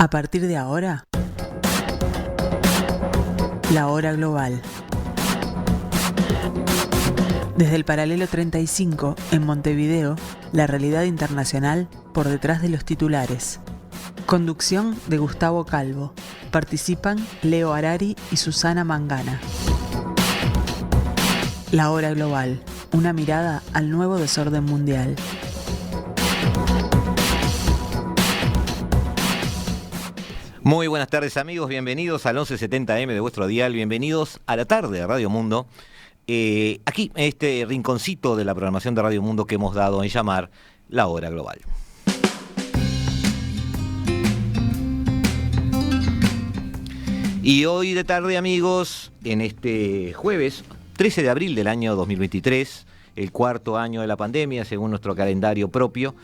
A partir de ahora, la hora global. Desde el paralelo 35, en Montevideo, la realidad internacional por detrás de los titulares. Conducción de Gustavo Calvo. Participan Leo Harari y Susana Mangana. La hora global. Una mirada al nuevo desorden mundial. Muy buenas tardes, amigos, bienvenidos al 1170M de vuestro dial, bienvenidos a la tarde de Radio Mundo, aquí en este rinconcito de la programación de Radio Mundo que hemos dado en llamar La Hora Global. Y hoy de tarde, amigos, en este jueves 13 de abril del año 2023, el cuarto año de la pandemia según nuestro calendario propio,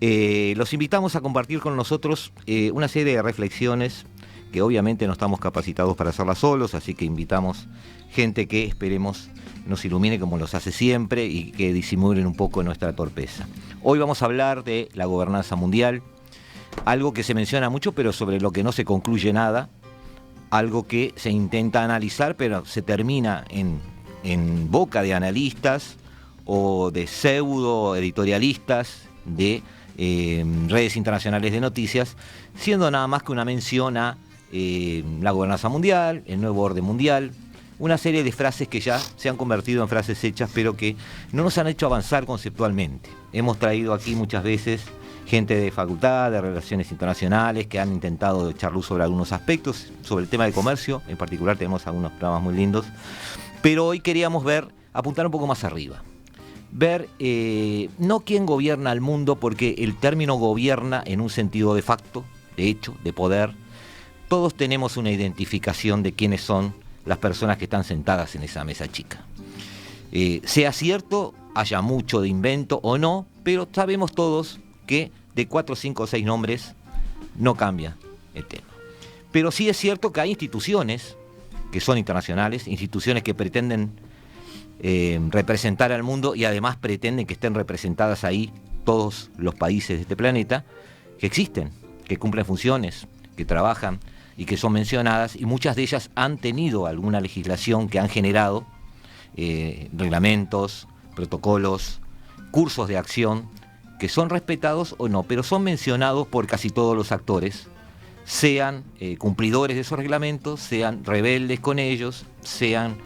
los invitamos a compartir con nosotros una serie de reflexiones que obviamente no estamos capacitados para hacerlas solos, así que invitamos gente que esperemos nos ilumine como los hace siempre y que disimulen un poco nuestra torpeza. Hoy vamos a hablar de la gobernanza mundial, algo que se menciona mucho pero sobre lo que no se concluye nada, algo que se intenta analizar pero se termina en boca de analistas o de pseudo editorialistas de redes internacionales de noticias, siendo nada más que una mención a la gobernanza mundial, el nuevo orden mundial, una serie de frases que ya se han convertido en frases hechas, pero que no nos han hecho avanzar conceptualmente. Hemos traído aquí muchas veces gente de facultad, de relaciones internacionales, que han intentado echar luz sobre algunos aspectos, sobre el tema de comercio, en particular tenemos algunos programas muy lindos, pero hoy queríamos apuntar un poco más arriba. Ver no quién gobierna el mundo, porque el término gobierna en un sentido de facto, de hecho, de poder. Todos tenemos una identificación de quiénes son las personas que están sentadas en esa mesa chica. Sea cierto, haya mucho de invento o no, pero sabemos todos que de 4, 5 o 6 nombres no cambia el tema. Pero sí es cierto que hay instituciones que son internacionales, instituciones que pretenden representar al mundo y además pretenden que estén representadas ahí todos los países de este planeta, que existen, que cumplen funciones, que trabajan y que son mencionadas, y muchas de ellas han tenido alguna legislación que han generado reglamentos, protocolos, cursos de acción que son respetados o no, pero son mencionados por casi todos los actores, sean cumplidores de esos reglamentos, sean rebeldes con ellos, sean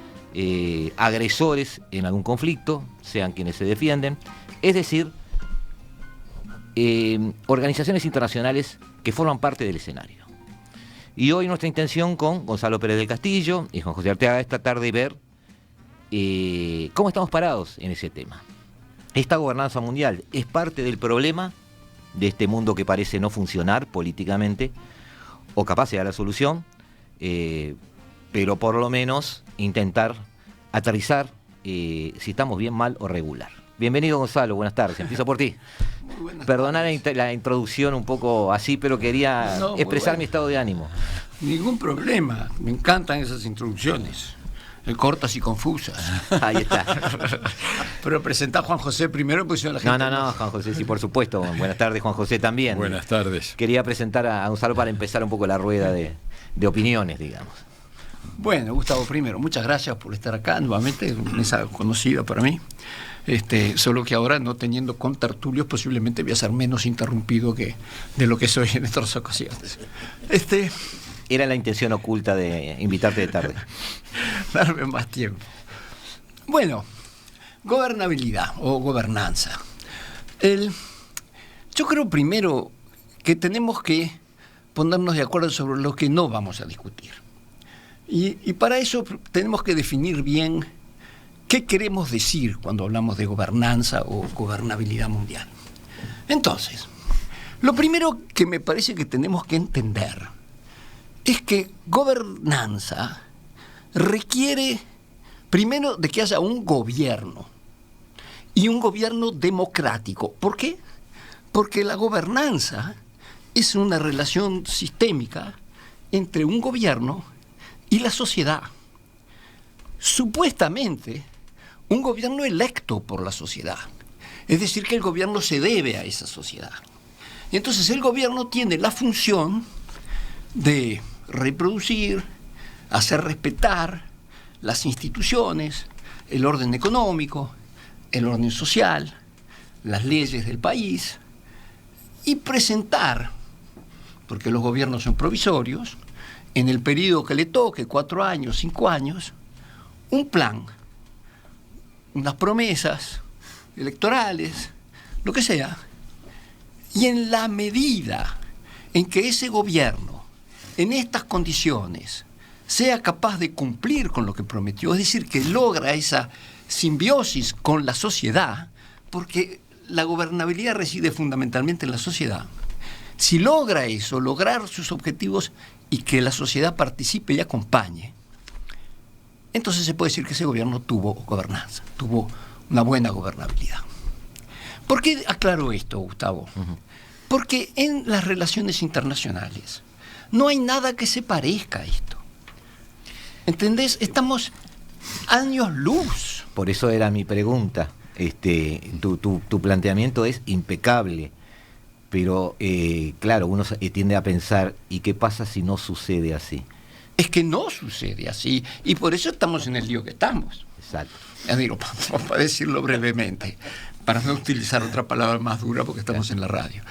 agresores en algún conflicto, sean quienes se defienden, es decir, organizaciones internacionales que forman parte del escenario. Y hoy nuestra intención con Gonzalo Pérez del Castillo y Juan José Arteaga esta tarde ver cómo estamos parados en ese tema. Esta gobernanza mundial es parte del problema de este mundo que parece no funcionar políticamente, o capaz sea la solución, pero por lo menos intentar aterrizar si estamos bien, mal o regular. Bienvenido, Gonzalo, buenas tardes, empiezo por ti. Perdona la introducción un poco así, pero quería expresar mi estado de ánimo. Ningún problema, me encantan esas introducciones, cortas y confusas. Ahí está. Pero presentá a Juan José primero, pues yo la gente... No, Juan José, sí, por supuesto. Buenas tardes, Juan José, también. Buenas tardes. Quería presentar a Gonzalo para empezar un poco la rueda de opiniones, digamos. Bueno, Gustavo, primero, muchas gracias por estar acá nuevamente, una mesa conocida para mí. Solo que ahora, no teniendo contertulios, posiblemente voy a ser menos interrumpido que de lo que soy en otras ocasiones. Era la intención oculta de invitarte de tarde. Darme más tiempo. Bueno, gobernabilidad o gobernanza. Yo creo primero que tenemos que ponernos de acuerdo sobre lo que no vamos a discutir. Y para eso tenemos que definir bien qué queremos decir cuando hablamos de gobernanza o gobernabilidad mundial. Entonces, lo primero que me parece que tenemos que entender es que gobernanza requiere primero de que haya un gobierno, y un gobierno democrático. ¿Por qué? Porque la gobernanza es una relación sistémica entre un gobierno y la sociedad. Supuestamente, un gobierno electo por la sociedad. Es decir, que el gobierno se debe a esa sociedad. Y entonces el gobierno tiene la función de reproducir, hacer respetar las instituciones, el orden económico, el orden social, las leyes del país, y presentar, porque los gobiernos son provisorios, en el periodo que le toque, 4 años, 5 años, un plan, unas promesas electorales, lo que sea, y en la medida en que ese gobierno, en estas condiciones, sea capaz de cumplir con lo que prometió, es decir, que logra esa simbiosis con la sociedad, porque la gobernabilidad reside fundamentalmente en la sociedad. Si logra eso, lograr sus objetivos y que la sociedad participe y acompañe, entonces se puede decir que ese gobierno tuvo gobernanza, tuvo una buena gobernabilidad. ¿Por qué aclaro esto, Gustavo? Porque en las relaciones internacionales no hay nada que se parezca a esto. ¿Entendés? Estamos años luz. Por eso era mi pregunta. Tu planteamiento es impecable, pero claro, uno tiende a pensar, ¿y qué pasa si no sucede así? Es que no sucede así, y por eso estamos en el lío que estamos. Exacto. Ya digo, para decirlo brevemente, para no utilizar otra palabra más dura porque estamos en la radio.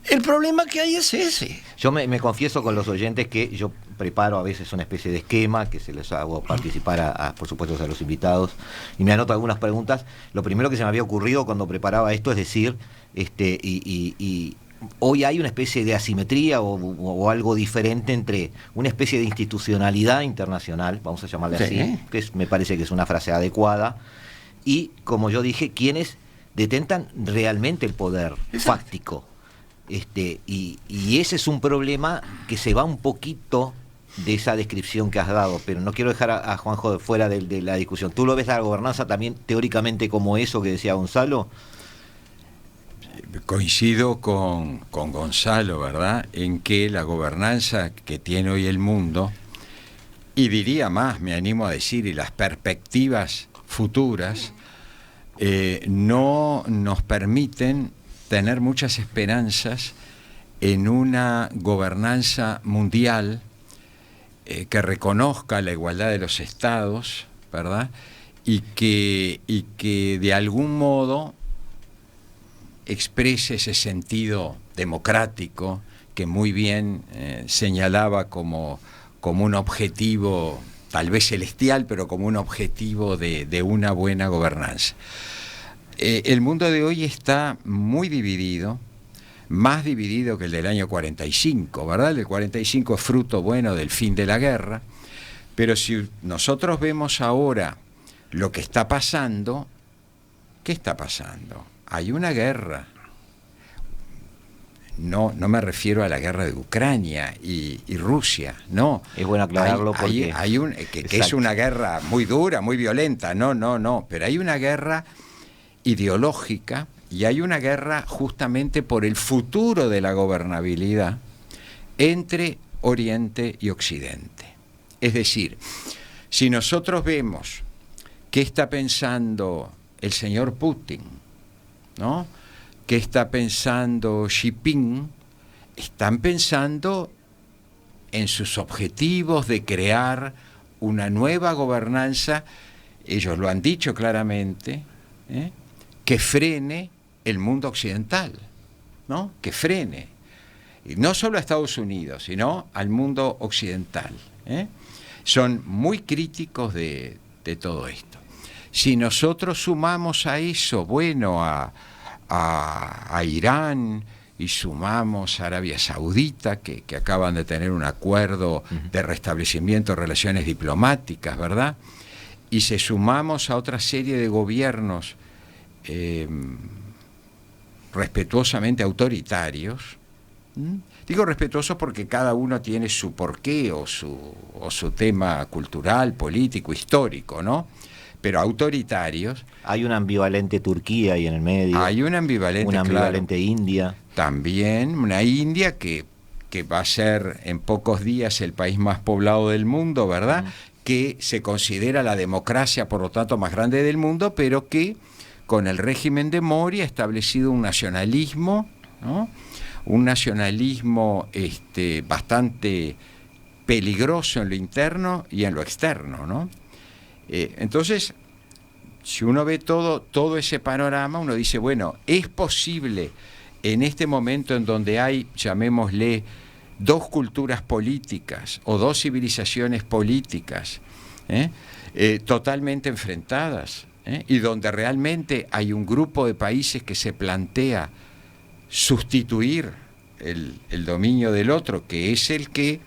El problema que hay es ese. Yo me confieso con los oyentes que yo preparo a veces una especie de esquema que se les hago participar por supuesto a los invitados, y me anoto algunas preguntas. Lo primero que se me había ocurrido cuando preparaba esto es decir, y hoy hay una especie de asimetría o algo diferente entre una especie de institucionalidad internacional, vamos a llamarle así, que me parece que es una frase adecuada, y como yo dije, quienes detentan realmente el poder fáctico. Y ese es un problema que se va un poquito de esa descripción que has dado, pero no quiero dejar a Juanjo fuera de la discusión. ¿Tú lo ves la gobernanza también teóricamente como eso que decía Gonzalo? Coincido con Gonzalo, ¿verdad?, en que la gobernanza que tiene hoy el mundo, y diría más, me animo a decir, y las perspectivas futuras, no nos permiten tener muchas esperanzas en una gobernanza mundial que reconozca la igualdad de los estados, ¿verdad?, y que de algún modo exprese ese sentido democrático que muy bien señalaba como un objetivo, tal vez celestial, pero como un objetivo de una buena gobernanza. El mundo de hoy está muy dividido, más dividido que el del año 45, ¿verdad? El del 45 es fruto, bueno, del fin de la guerra, pero si nosotros vemos ahora lo que está pasando, ¿qué está pasando? Hay una guerra. No me refiero a la guerra de Ucrania y Rusia, no. Es bueno aclararlo porque... que es una guerra muy dura, muy violenta, no, pero hay una guerra ideológica y hay una guerra justamente por el futuro de la gobernabilidad entre Oriente y Occidente. Es decir, si nosotros vemos qué está pensando el señor Putin, ¿no?, qué está pensando Xi Jinping, están pensando en sus objetivos de crear una nueva gobernanza, ellos lo han dicho claramente, que frene el mundo occidental, ¿no?, que frene, y no solo a Estados Unidos, sino al mundo occidental. Son muy críticos de todo esto. Si nosotros sumamos a eso, bueno, a Irán, y sumamos a Arabia Saudita, que acaban de tener un acuerdo de restablecimiento de relaciones diplomáticas, ¿verdad?, y se sumamos a otra serie de gobiernos respetuosamente autoritarios. Digo respetuosos porque cada uno tiene su porqué o su tema cultural, político, histórico, ¿no?, pero autoritarios. Hay una ambivalente Turquía ahí en el medio. Hay una ambivalente, India. También una India que va a ser en pocos días el país más poblado del mundo, ¿verdad?, que se considera la democracia, por lo tanto, más grande del mundo, pero que con el régimen de Modi ha establecido un nacionalismo, ¿no?, un nacionalismo bastante peligroso en lo interno y en lo externo, ¿no? Entonces, si uno ve todo ese panorama, uno dice, bueno, es posible en este momento en donde hay, llamémosle, dos culturas políticas o dos civilizaciones políticas totalmente enfrentadas, y donde realmente hay un grupo de países que se plantea sustituir el dominio del otro, que es el que,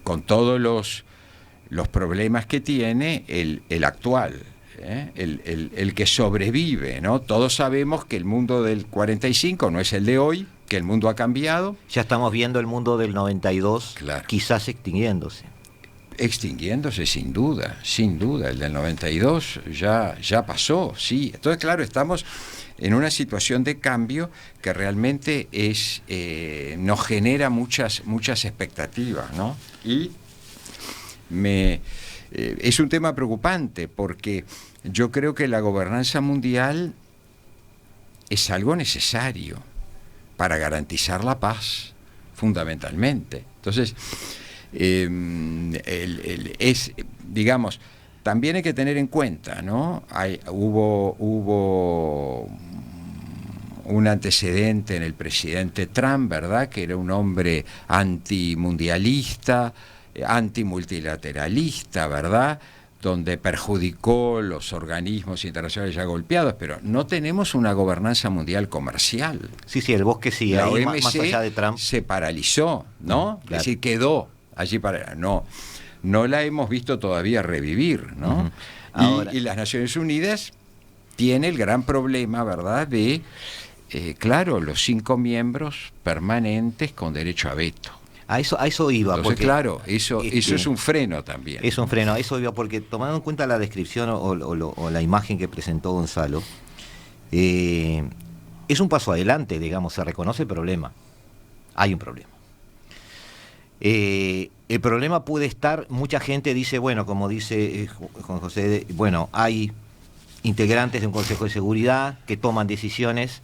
con todos los problemas que tiene, el actual, el que sobrevive, ¿no? Todos sabemos que el mundo del 45 no es el de hoy, que el mundo ha cambiado. Ya estamos viendo el mundo del 92, claro, quizás extinguiéndose. Extinguiéndose sin duda, el del 92 ya pasó, sí. Entonces, claro, estamos en una situación de cambio que realmente nos genera muchas expectativas, ¿no? Y es un tema preocupante porque yo creo que la gobernanza mundial es algo necesario para garantizar la paz, fundamentalmente. Entonces, digamos, también hay que tener en cuenta, ¿no? Hubo un antecedente en el presidente Trump, ¿verdad?, que era un hombre antimundialista, antimultilateralista, ¿verdad?, donde perjudicó los organismos internacionales ya golpeados, pero no tenemos una gobernanza mundial comercial. Sí, el bosque sigue. La ahí, OMC más allá de Trump se paralizó, ¿no? Claro. Es decir, quedó allí para... No la hemos visto todavía revivir, ¿no? Uh-huh. Ahora, y las Naciones Unidas tiene el gran problema, ¿verdad?, de, claro, los 5 miembros permanentes con derecho a veto. A eso iba. Entonces, porque, claro, eso es un freno también. Es un freno, a eso iba, porque tomando en cuenta la descripción o la imagen que presentó Gonzalo, es un paso adelante, digamos, se reconoce el problema. Hay un problema. El problema puede estar, mucha gente dice, bueno, como dice Juan José, bueno, hay integrantes de un Consejo de Seguridad que toman decisiones.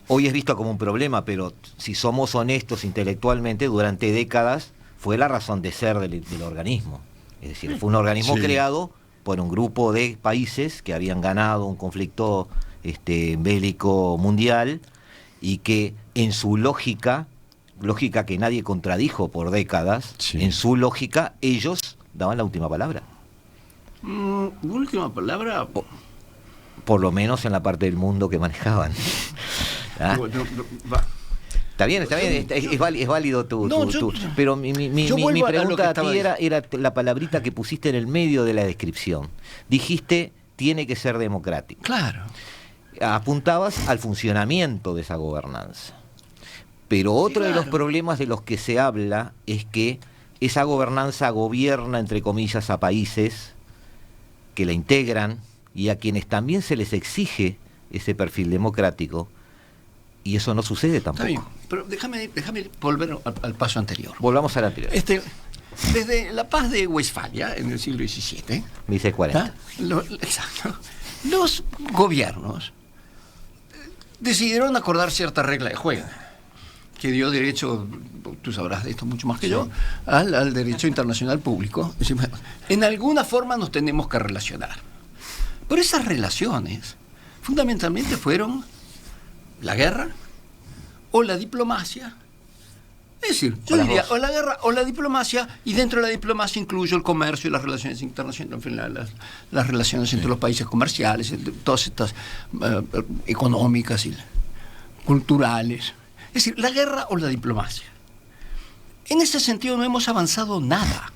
Hoy es visto como un problema, pero si somos honestos intelectualmente, durante décadas fue la razón de ser del organismo. Es decir, fue un organismo creado por un grupo de países que habían ganado un conflicto bélico mundial y que en su lógica que nadie contradijo por décadas, en su lógica ellos daban la última palabra. ¿Última palabra? Por lo menos en la parte del mundo que manejaban. ¿Ah? Está bien, es válido pero mi pregunta a ti era la palabrita que pusiste en el medio de la descripción. Dijiste, tiene que ser democrático. Claro. Apuntabas al funcionamiento de esa gobernanza. Pero otro de los problemas de los que se habla es que esa gobernanza gobierna, entre comillas, a países que la integran y a quienes también se les exige ese perfil democrático, y eso no sucede tampoco. Está bien, pero déjame volver al paso anterior. Volvamos al anterior. Desde la paz de Westfalia, en el siglo XVII... 1640. Exacto. Los gobiernos decidieron acordar cierta regla de juego que dio derecho, tú sabrás de esto mucho más que yo, al derecho internacional público. Es decir, bueno, en alguna forma nos tenemos que relacionar. Pero esas relaciones fundamentalmente fueron la guerra o la diplomacia. Es decir, yo diría, o la guerra o la diplomacia, y dentro de la diplomacia incluyo el comercio y las relaciones internacionales, en fin, las relaciones entre los países comerciales, todas estas económicas y culturales. Es decir, la guerra o la diplomacia. En ese sentido no hemos avanzado nada.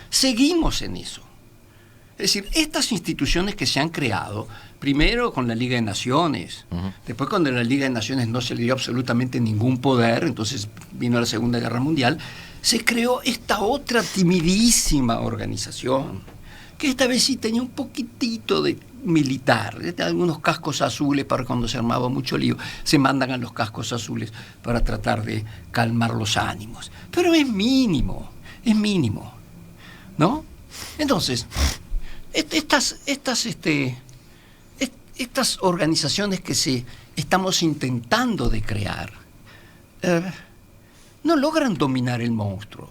Seguimos en eso. Es decir, estas instituciones que se han creado, primero con la Liga de Naciones, después cuando a la Liga de Naciones no se le dio absolutamente ningún poder, entonces vino la Segunda Guerra Mundial, se creó esta otra timidísima organización, que esta vez sí tenía un poquitito de militar, algunos cascos azules para cuando se armaba mucho lío, se mandan a los cascos azules para tratar de calmar los ánimos. Pero es mínimo, ¿no? Entonces, estas organizaciones que se estamos intentando de crear, no logran dominar el monstruo.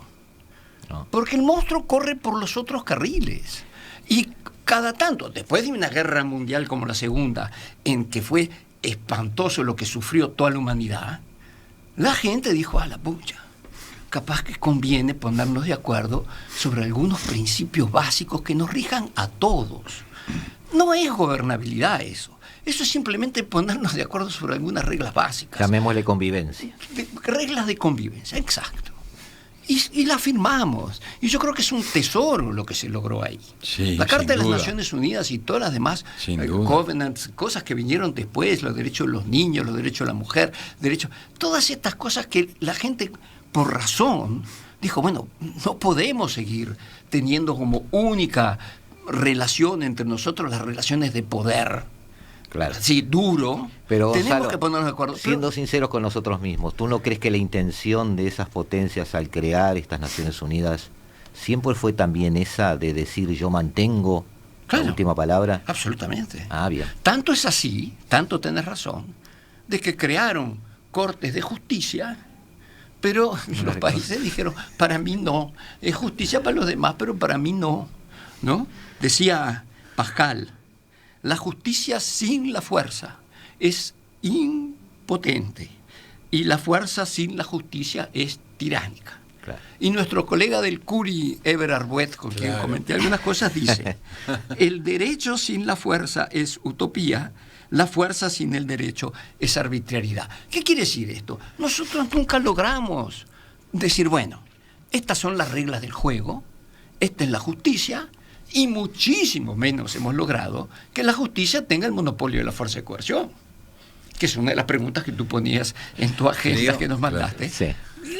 No. Porque el monstruo corre por los otros carriles. Y cada tanto, después de una guerra mundial como la Segunda, en que fue espantoso lo que sufrió toda la humanidad, la gente dijo, a la pucha, capaz que conviene ponernos de acuerdo sobre algunos principios básicos que nos rijan a todos. No es gobernabilidad eso. Eso es simplemente ponernos de acuerdo sobre algunas reglas básicas. Llamémosle convivencia. Reglas de convivencia, exacto. Y la firmamos. Y yo creo que es un tesoro lo que se logró ahí. Sí, la Carta de las duda. Naciones Unidas y todas las demás Duda. covenants, cosas que vinieron después, los derechos de los niños, los derechos de la mujer, todas estas cosas que la gente, por razón, dijo, bueno, no podemos seguir teniendo como única relación entre nosotros las relaciones de poder. Claro. Sí, duro. Pero tenemos Gonzalo, que ponernos de acuerdo. siendo sinceros con nosotros mismos, ¿tú no crees que la intención de esas potencias al crear estas Naciones Unidas siempre fue también esa de decir yo mantengo Claro. la última palabra? Absolutamente. Ah, bien. Tanto es así, tanto tenés razón, de que crearon cortes de justicia, pero los países dijeron, para mí no, es justicia para los demás, pero para mí no, ¿no? Decía Pascal, la justicia sin la fuerza es impotente y la fuerza sin la justicia es tiránica. Claro. Y nuestro colega del Curie, Eber Arbuet, con quien Claro. comenté algunas cosas, dice, el derecho sin la fuerza es utopía, la fuerza sin el derecho es arbitrariedad. ¿Qué quiere decir esto? Nosotros nunca logramos decir, bueno, estas son las reglas del juego, esta es la justicia, y muchísimo menos hemos logrado que la justicia tenga el monopolio de la fuerza de coerción, que es una de las preguntas que tú ponías en tu agenda Creo, que nos mandaste. Sí.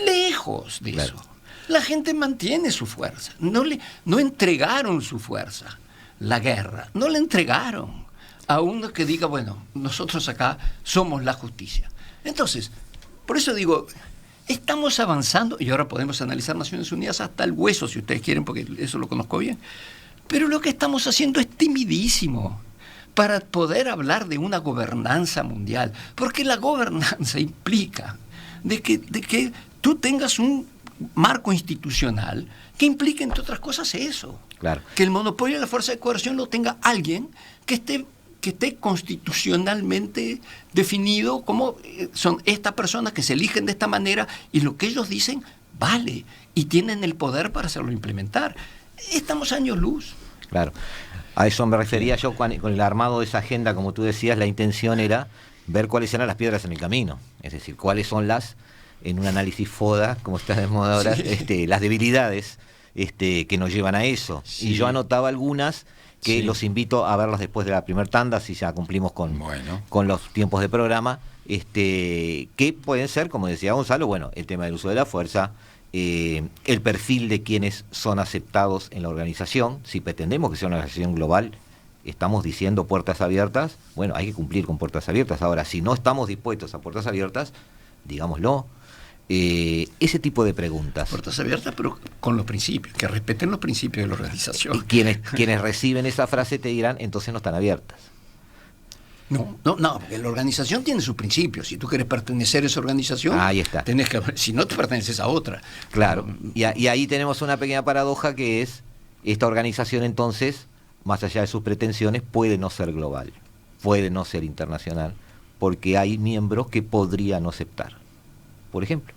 Lejos de Claro. eso. La gente mantiene su fuerza. No entregaron su fuerza. La guerra. No la entregaron a uno que diga, bueno, nosotros acá somos la justicia. Entonces, por eso digo, estamos avanzando, y ahora podemos analizar Naciones Unidas hasta el hueso, si ustedes quieren, porque eso lo conozco bien. Pero lo que estamos haciendo es timidísimo para poder hablar de una gobernanza mundial. Porque la gobernanza implica de que tú tengas un marco institucional que implique, entre otras cosas, eso. Claro. Que el monopolio de la fuerza de coerción lo tenga alguien que esté constitucionalmente definido como son estas personas que se eligen de esta manera y lo que ellos dicen vale y tienen el poder para hacerlo implementar. Estamos años luz. Claro. A eso me refería yo con el armado de esa agenda, como tú decías, la intención era ver cuáles eran las piedras en el camino. Es decir, cuáles son en un análisis FODA, como está de moda ahora, Sí. las debilidades que nos llevan a eso. Sí. Y yo anotaba algunas que Sí. los invito a verlas después de la primer tanda, si ya cumplimos con los tiempos de programa, que pueden ser, como decía Gonzalo, bueno, el tema del uso de la fuerza, el perfil de quienes son aceptados en la organización. Si pretendemos que sea una organización global, estamos diciendo puertas abiertas, bueno, hay que cumplir con puertas abiertas. Ahora, si no estamos dispuestos a puertas abiertas, digámoslo. Ese tipo de preguntas. Puertas abiertas, pero con los principios, que respeten los principios de la Y organización. quienes reciben esa frase te dirán, entonces no están abiertas. No, porque la organización tiene sus principios. Si tú quieres pertenecer a esa organización, Ahí está. tenés que, si no te perteneces a otra. Claro, y ahí tenemos una pequeña paradoja que es, esta organización entonces, más allá de sus pretensiones, puede no ser global, puede no ser internacional, porque hay miembros que podrían no aceptar, por ejemplo.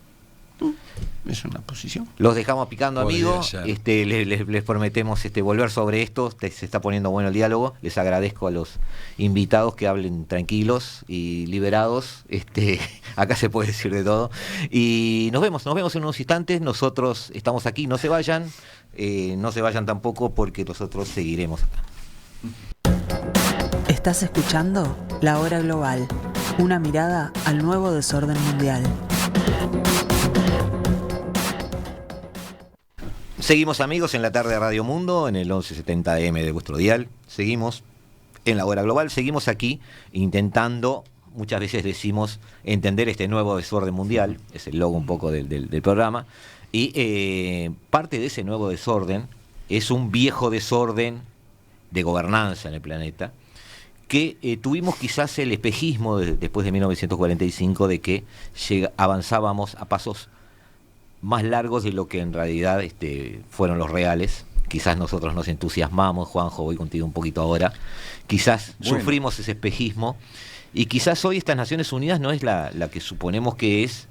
Es una posición. Los dejamos picando, Podría amigos. ser. Les prometemos se está poniendo bueno el diálogo. Les agradezco a los invitados que hablen tranquilos y liberados. Acá se puede decir de todo. Y nos vemos en unos instantes. Nosotros estamos aquí, no se vayan tampoco, porque nosotros seguiremos acá. Estás escuchando La Hora Global, una mirada al nuevo desorden mundial. Seguimos, amigos, en la tarde de Radio Mundo, en el 1170 AM de vuestro dial. Seguimos en La Hora Global, seguimos aquí intentando, muchas veces decimos, entender este nuevo desorden mundial, es el logo un poco del programa, y parte de ese nuevo desorden es un viejo desorden de gobernanza en el planeta, que tuvimos quizás el espejismo después de 1945 de que avanzábamos a pasos más largos de lo que en realidad fueron los reales. Quizás nosotros nos entusiasmamos, Juanjo, voy contigo un poquito ahora, quizás sufrimos ese espejismo, y quizás hoy estas Naciones Unidas no es la que suponemos que es.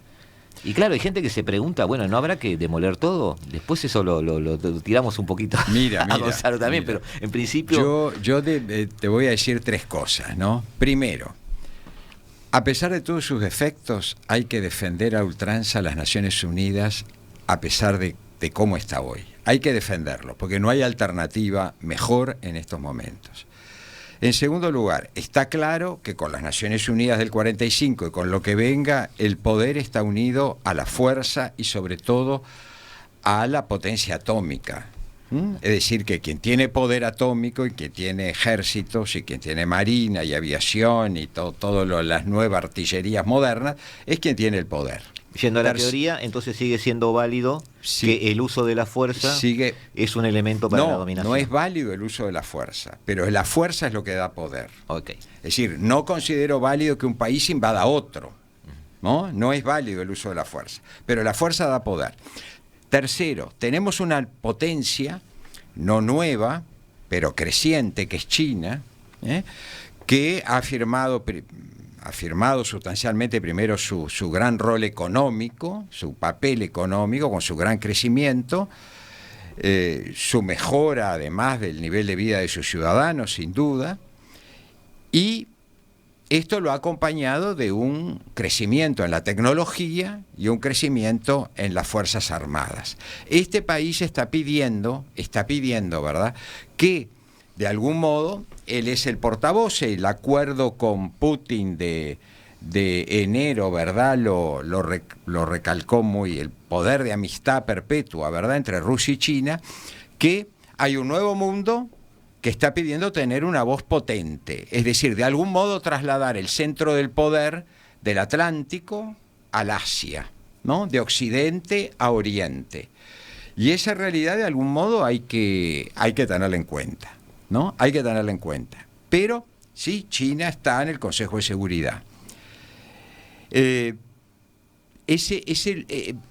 Y claro, hay gente que se pregunta, bueno, ¿no habrá que demoler todo? Después eso lo tiramos un poquito a Gonzalo también, pero en principio... Yo te voy a decir tres cosas, ¿no? Primero, a pesar de todos sus defectos, hay que defender a ultranza a las Naciones Unidas a pesar de cómo está hoy. Hay que defenderlo, porque no hay alternativa mejor en estos momentos. En segundo lugar, está claro que con las Naciones Unidas del 45 y con lo que venga, el poder está unido a la fuerza y sobre todo a la potencia atómica. Es decir, que quien tiene poder atómico y quien tiene ejércitos y quien tiene marina y aviación y todas las nuevas artillerías modernas es quien tiene el poder. Yendo a la teoría, entonces sigue siendo válido que el uso de la fuerza es un elemento para la dominación. No es válido el uso de la fuerza, pero la fuerza es lo que da poder. Okay. Es decir, no considero válido que un país invada a otro, ¿no? No es válido el uso de la fuerza, pero la fuerza da poder. Tercero, tenemos una potencia, no nueva, pero creciente, que es China, que ha afirmado sustancialmente primero su gran rol económico, su papel económico con su gran crecimiento, su mejora además del nivel de vida de sus ciudadanos, sin duda, y esto lo ha acompañado de un crecimiento en la tecnología y un crecimiento en las Fuerzas Armadas. Este país está pidiendo, ¿verdad?, que de algún modo él es el portavoz. El acuerdo con Putin de enero, ¿verdad?, lo recalcó muy, el poder de amistad perpetua, ¿verdad?, entre Rusia y China, que hay un nuevo mundo que está pidiendo tener una voz potente, es decir, de algún modo trasladar el centro del poder del Atlántico al Asia, ¿no?, de Occidente a Oriente. Y esa realidad de algún modo hay que tenerla en cuenta, ¿no? Hay que tenerla en cuenta. Pero sí, China está en el Consejo de Seguridad. Él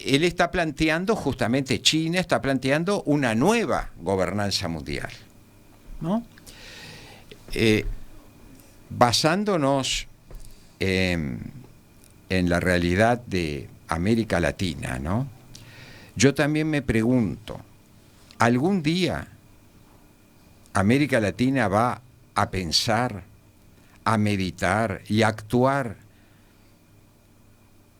está planteando, justamente China está planteando una nueva gobernanza mundial, ¿no? Basándonos en la realidad de América Latina, ¿no? Yo también me pregunto, ¿algún día América Latina va a pensar, a meditar y a actuar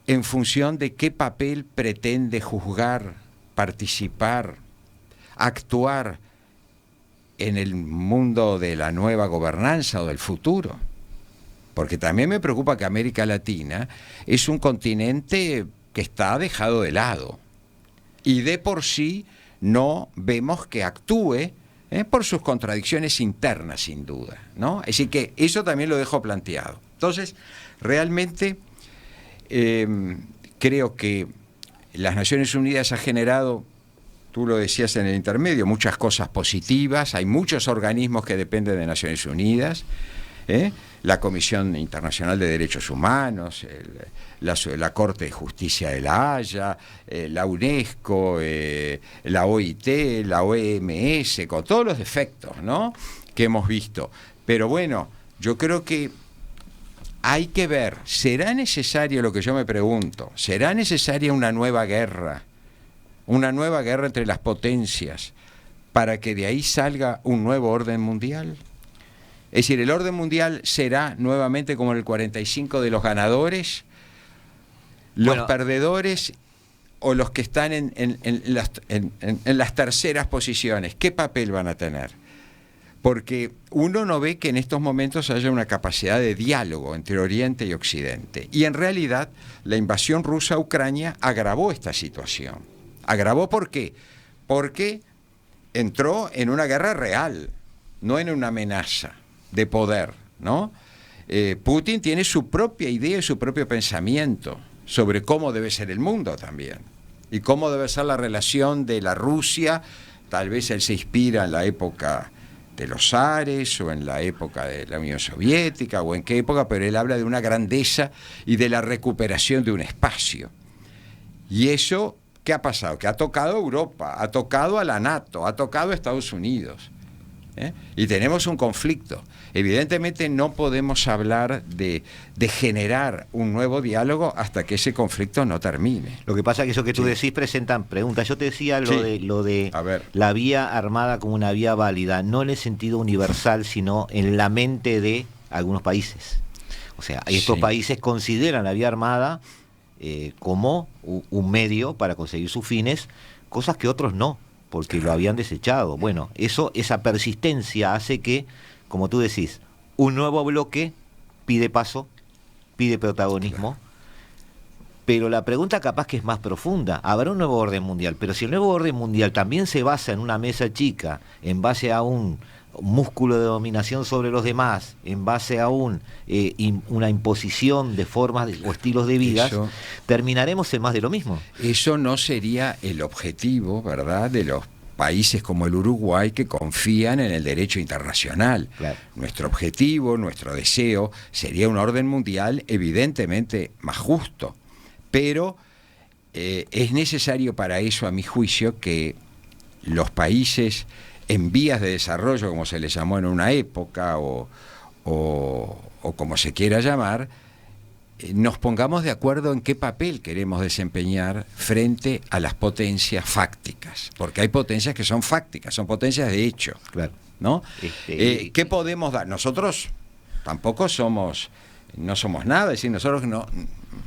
en función de qué papel pretende juzgar, participar, actuar en el mundo de la nueva gobernanza o del futuro? Porque también me preocupa que América Latina es un continente que está dejado de lado y de por sí no vemos que actúe por sus contradicciones internas, sin duda, ¿no? Así que eso también lo dejo planteado. Entonces, realmente creo que las Naciones Unidas ha generado, tú lo decías en el intermedio, muchas cosas positivas. Hay muchos organismos que dependen de Naciones Unidas, la Comisión Internacional de Derechos Humanos, la Corte de Justicia de La Haya, la UNESCO, la OIT, la OMS, con todos los defectos, ¿no?, que hemos visto. Pero bueno, yo creo que hay que ver, ¿será necesario, lo que yo me pregunto, será necesaria una nueva guerra entre las potencias para que de ahí salga un nuevo orden mundial? Es decir, ¿el orden mundial será nuevamente como en el 45 de los ganadores, los perdedores o los que están en las terceras posiciones? ¿Qué papel van a tener? Porque uno no ve que en estos momentos haya una capacidad de diálogo entre Oriente y Occidente. Y en realidad la invasión rusa a Ucrania agravó esta situación. ¿Agravó por qué? Porque entró en una guerra real, no en una amenaza de poder, ¿no? Putin tiene su propia idea y su propio pensamiento sobre cómo debe ser el mundo también y cómo debe ser la relación de la Rusia. Tal vez él se inspira en la época los zares o en la época de la Unión Soviética o en qué época, pero él habla de una grandeza y de la recuperación de un espacio. Y eso, ¿qué ha pasado? Que ha tocado a Europa, ha tocado a la NATO, ha tocado a Estados Unidos. Y tenemos un conflicto. Evidentemente no podemos hablar de generar un nuevo diálogo hasta que ese conflicto no termine. Lo que pasa es que eso que tú decís presentan preguntas. Yo te decía lo de la vía armada como una vía válida, no en el sentido universal, sino en la mente de algunos países. O sea, estos países consideran la vía armada como un medio para conseguir sus fines, cosas que otros no, porque lo habían desechado. Bueno, esa persistencia hace que, como tú decís, un nuevo bloque pide paso, pide protagonismo, pero la pregunta capaz que es más profunda. Habrá un nuevo orden mundial, pero si el nuevo orden mundial también se basa en una mesa chica, en base a un músculo de dominación sobre los demás, en base a una imposición de formas o estilos de vida, terminaremos en más de lo mismo. Eso no sería el objetivo, ¿verdad?, de los países como el Uruguay que confían en el derecho internacional. Claro. Nuestro objetivo, nuestro deseo, sería un orden mundial evidentemente más justo, pero es necesario para eso, a mi juicio, que los países en vías de desarrollo, como se les llamó en una época, o como se quiera llamar, nos pongamos de acuerdo en qué papel queremos desempeñar frente a las potencias fácticas, porque hay potencias que son fácticas, son potencias de hecho, claro, ¿no? ¿Qué podemos dar? Nosotros tampoco no somos nada, es decir, nosotros no,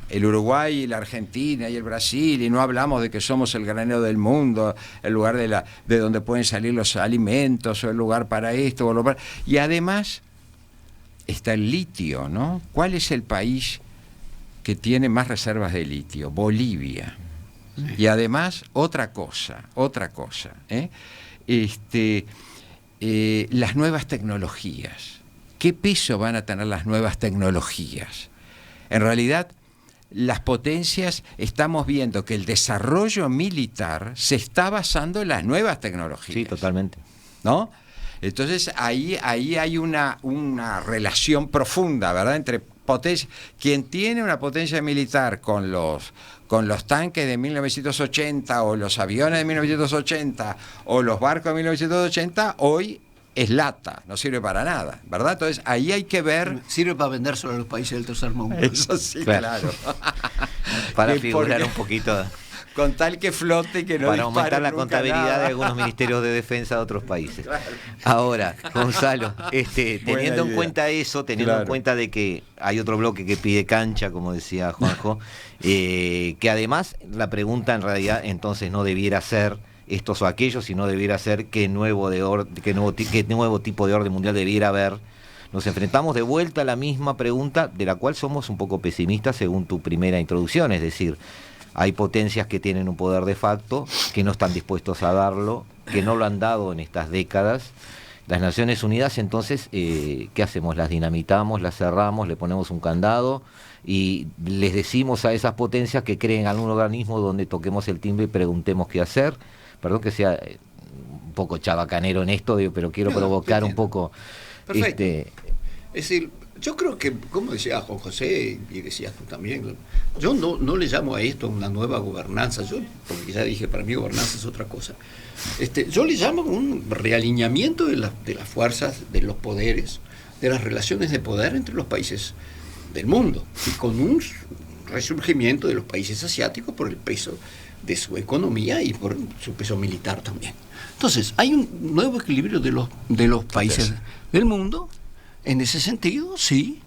el Uruguay y la Argentina y el Brasil, y no hablamos de que somos el granero del mundo, el lugar de donde pueden salir los alimentos, o el lugar para esto, o y además está el litio, ¿no? ¿Cuál es el país que tiene más reservas de litio? Bolivia. Sí. Y además, otra cosa, las nuevas tecnologías. ¿Qué peso van a tener las nuevas tecnologías? En realidad, las potencias, estamos viendo que el desarrollo militar se está basando en las nuevas tecnologías. Sí, totalmente. ¿No? Entonces, ahí hay una relación profunda, ¿verdad?, entre potencias. Quien tiene una potencia militar con los tanques de 1980, o los aviones de 1980, o los barcos de 1980, hoy es lata, no sirve para nada, ¿verdad? Entonces, ahí hay que ver... Sirve para vendérselo a los países del tercer mundo. Eso sí, claro. Para figurar un poquito... Con tal que flote y que no para aumentar la contabilidad nada. De algunos ministerios de defensa de otros países. Claro. Ahora, Gonzalo, teniendo en cuenta eso, teniendo en cuenta de que hay otro bloque que pide cancha, como decía Juanjo, que además la pregunta en realidad entonces no debiera ser estos o aquellos, sino debiera ser qué nuevo tipo de orden mundial debiera haber. Nos enfrentamos de vuelta a la misma pregunta, de la cual somos un poco pesimistas según tu primera introducción, es decir, hay potencias que tienen un poder de facto, que no están dispuestos a darlo, que no lo han dado en estas décadas. Las Naciones Unidas, entonces, ¿qué hacemos? ¿Las dinamitamos, las cerramos, le ponemos un candado y les decimos a esas potencias que creen algún organismo donde toquemos el timbre y preguntemos qué hacer? Perdón que sea un poco chabacanero en esto, pero quiero provocar un poco... Perfecto. Es decir, yo creo que, como decía Juan José, y decías tú también, yo no le llamo a esto una nueva gobernanza, porque ya dije, para mí gobernanza es otra cosa. Yo le llamo un realineamiento de las fuerzas, de los poderes, de las relaciones de poder entre los países del mundo, y con un resurgimiento de los países asiáticos por el peso de su economía y por su peso militar también. Entonces, hay un nuevo equilibrio de los países del mundo. En ese sentido, sí.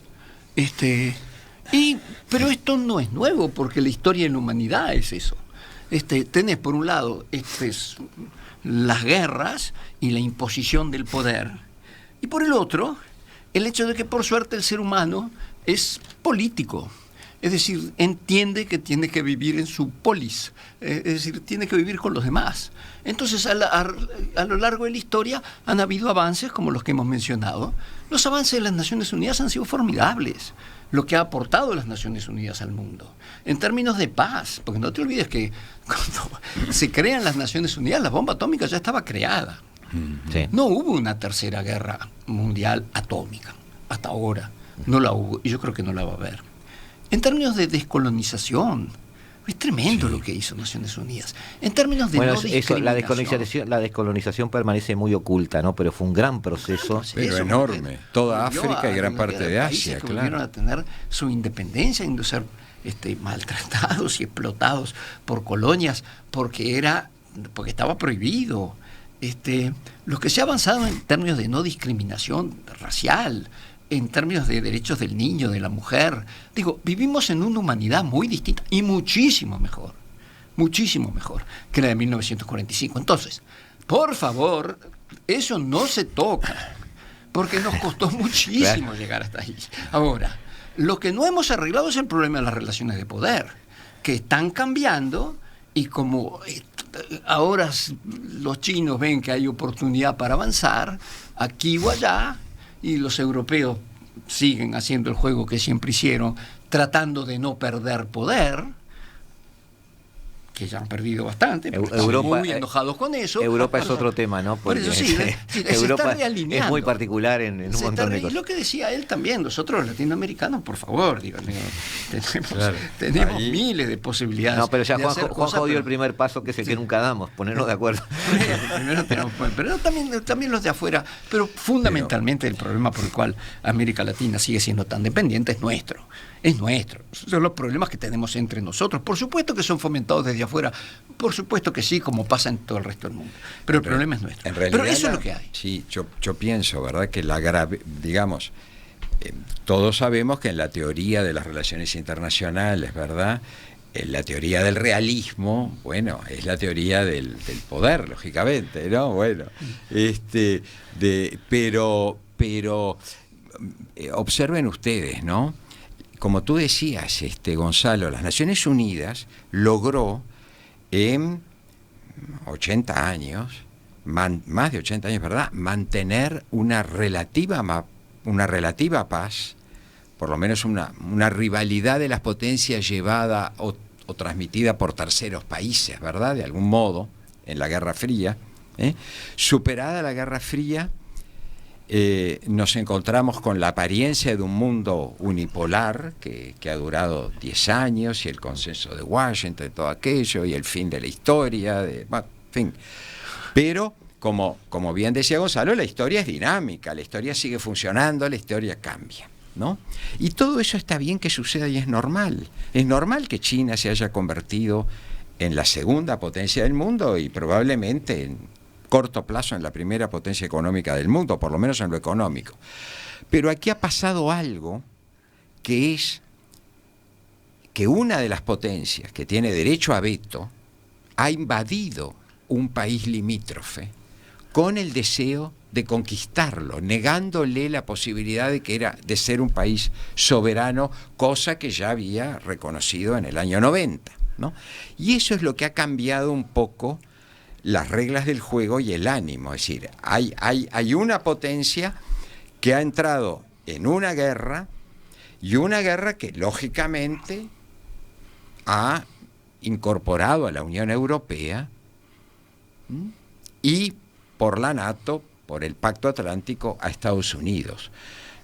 Pero esto no es nuevo, porque la historia de la humanidad es eso. Tenés por un lado las guerras y la imposición del poder. Y por el otro, el hecho de que por suerte el ser humano es político. Es decir, entiende que tiene que vivir en su polis, es decir, tiene que vivir con los demás. Entonces, a lo largo de la historia han habido avances como los que hemos mencionado. Los avances de las Naciones Unidas han sido formidables, lo que ha aportado las Naciones Unidas al mundo. En términos de paz, porque no te olvides que cuando se crean las Naciones Unidas, la bomba atómica ya estaba creada. Sí. No hubo una tercera guerra mundial atómica, hasta ahora. No la hubo, y yo creo que no la va a haber. En términos de descolonización, es tremendo lo que hizo Naciones Unidas. En términos de Bueno, no discriminación, la descolonización permanece muy oculta, ¿no? Pero fue un gran proceso. Pero enorme. Toda África y gran parte de Asia, que volvieron a tener su independencia y no ser maltratados y explotados por colonias porque estaba prohibido. Lo que se ha avanzado en términos de no discriminación racial, en términos de derechos del niño, de la mujer, vivimos en una humanidad muy distinta y muchísimo mejor que la de 1945. Entonces, por favor, eso no se toca, porque nos costó muchísimo llegar hasta ahí. Ahora, lo que no hemos arreglado es el problema de las relaciones de poder, que están cambiando, y como ahora los chinos ven que hay oportunidad para avanzar, aquí o allá, y los europeos siguen haciendo el juego que siempre hicieron, tratando de no perder poder, que ya han perdido bastante, porque están muy enojados con eso. Europa es otro tema, ¿no? Por eso sí, Europa está realineando. es muy particular en un montón de cosas. Y lo que decía él también, nosotros los latinoamericanos, por favor, tenemos miles de posibilidades. No, pero ya de hacer cosas, Juanjo dio el primer paso que es el que nunca damos, ponernos de acuerdo. Primero pero también los de afuera, pero fundamentalmente el problema por el cual América Latina sigue siendo tan dependiente es nuestro. Son los problemas que tenemos entre nosotros. Por supuesto que son fomentados desde afuera, por supuesto que sí, como pasa en todo el resto del mundo. Pero el problema es nuestro. En realidad, pero eso es lo que hay. Sí, yo pienso, ¿verdad?, que todos sabemos que en la teoría de las relaciones internacionales, ¿verdad?, en la teoría del realismo, bueno, es la teoría del poder, lógicamente, ¿no? Bueno, pero observen ustedes, ¿no? Como tú decías, Gonzalo, las Naciones Unidas logró en 80 años, más de 80 años, ¿verdad?, mantener una relativa paz, por lo menos una rivalidad de las potencias llevada o transmitida por terceros países, ¿verdad?, de algún modo, en la Guerra Fría. Superada la Guerra Fría, nos encontramos con la apariencia de un mundo unipolar que ha durado 10 años, y el consenso de Washington, todo aquello, y el fin de la historia, en fin. Pero, como bien decía Gonzalo, la historia es dinámica, la historia sigue funcionando, la historia cambia, ¿no? Y todo eso está bien que suceda y es normal. Es normal que China se haya convertido en la segunda potencia del mundo y probablemente en corto plazo en la primera potencia económica del mundo, por lo menos en lo económico. Pero aquí ha pasado algo, que es que una de las potencias que tiene derecho a veto ha invadido un país limítrofe con el deseo de conquistarlo, negándole la posibilidad de ser un país soberano, cosa que ya había reconocido en el año 90, ¿no? Y eso es lo que ha cambiado un poco las reglas del juego y el ánimo. Es decir, hay una potencia que ha entrado en una guerra, y una guerra que lógicamente ha incorporado a la Unión Europea y por la NATO, por el Pacto Atlántico, a Estados Unidos.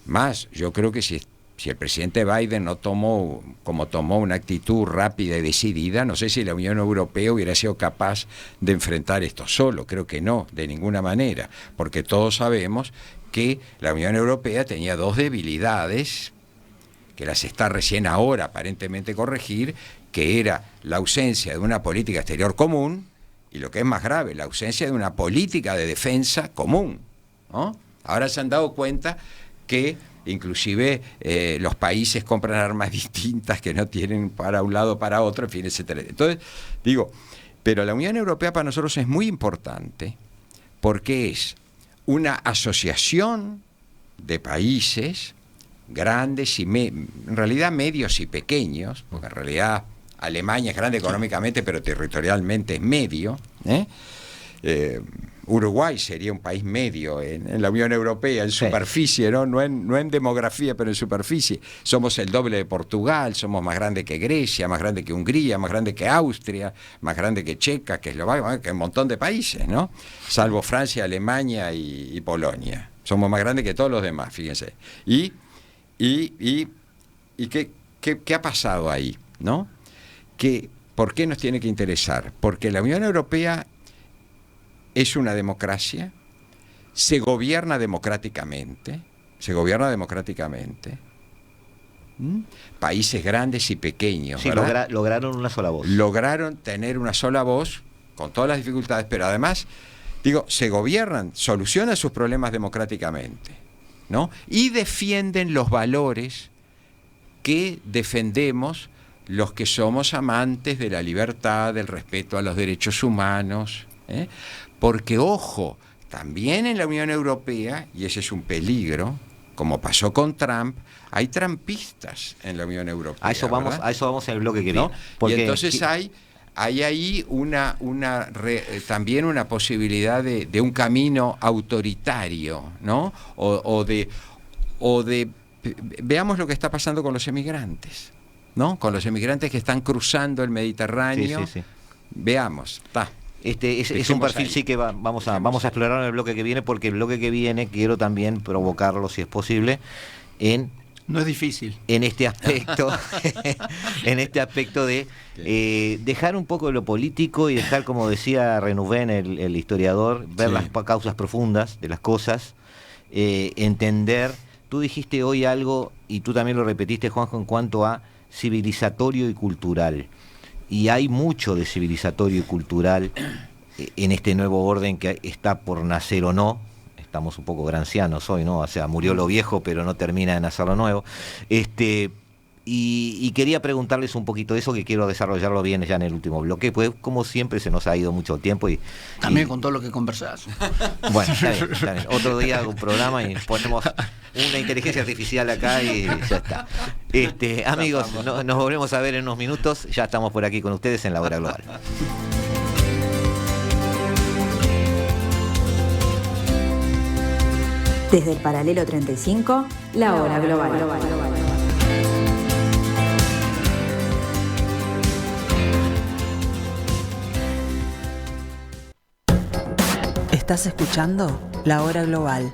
Más, yo creo que si el presidente Biden no tomó una actitud rápida y decidida, no sé si la Unión Europea hubiera sido capaz de enfrentar esto solo. Creo que no, de ninguna manera, porque todos sabemos que la Unión Europea tenía dos debilidades, que las está recién ahora aparentemente corregir, que era la ausencia de una política exterior común, y lo que es más grave, la ausencia de una política de defensa común, ¿no? Ahora se han dado cuenta que inclusive los países compran armas distintas que no tienen para un lado para otro, en fin, etcétera. Entonces, pero la Unión Europea para nosotros es muy importante porque es una asociación de países grandes y en realidad medios y pequeños, porque en realidad Alemania es grande económicamente, pero territorialmente es medio, Uruguay sería un país medio en la Unión Europea, en superficie, ¿no? No en demografía, pero en superficie. Somos el doble de Portugal, somos más grande que Grecia, más grande que Hungría, más grande que Austria, más grande que Checa, que Eslovaquia, que un montón de países, ¿no? Salvo Francia, Alemania y Polonia. Somos más grandes que todos los demás, fíjense. ¿Y qué ha pasado ahí, ¿no? ¿Por qué nos tiene que interesar? Porque la Unión Europea es una democracia, se gobierna democráticamente, países grandes y pequeños, sí, lograron una sola voz. Lograron tener una sola voz, con todas las dificultades, pero además, se gobiernan, solucionan sus problemas democráticamente, ¿no? Y defienden los valores que defendemos los que somos amantes de la libertad, del respeto a los derechos humanos, ¿eh? Porque, ojo, también en la Unión Europea, y ese es un peligro, como pasó con Trump, hay trampistas en la Unión Europea. A eso vamos en el bloque que viene. ¿No? Porque, y entonces hay ahí también una posibilidad de un camino autoritario, ¿no? O de veamos lo que está pasando con los emigrantes, ¿no? Con los emigrantes que están cruzando el Mediterráneo. Sí. Veamos, es un perfil que vamos a explorar en el bloque que viene, porque el bloque que viene quiero también provocarlo, si es posible, no es difícil. En este aspecto, de dejar un poco lo político y dejar, como decía Renouven, el historiador, ver las causas profundas de las cosas, entender. Tú dijiste hoy algo, y tú también lo repetiste, Juanjo, en cuanto a civilizatorio y cultural. Y hay mucho de civilizatorio y cultural en este nuevo orden que está por nacer o no. Estamos un poco grancianos hoy, ¿no? O sea, murió lo viejo, pero no termina de nacer lo nuevo. Y quería preguntarles un poquito de eso, que quiero desarrollarlo bien ya en el último bloque, pues como siempre se nos ha ido mucho tiempo. También con todo lo que conversás. Bueno, está bien. Otro día hago un programa y ponemos una inteligencia artificial acá y ya está. Amigos, nos volvemos a ver en unos minutos. Ya estamos por aquí con ustedes en La Hora Global. Desde el paralelo 35, La Hora Global. Estás escuchando La Hora Global,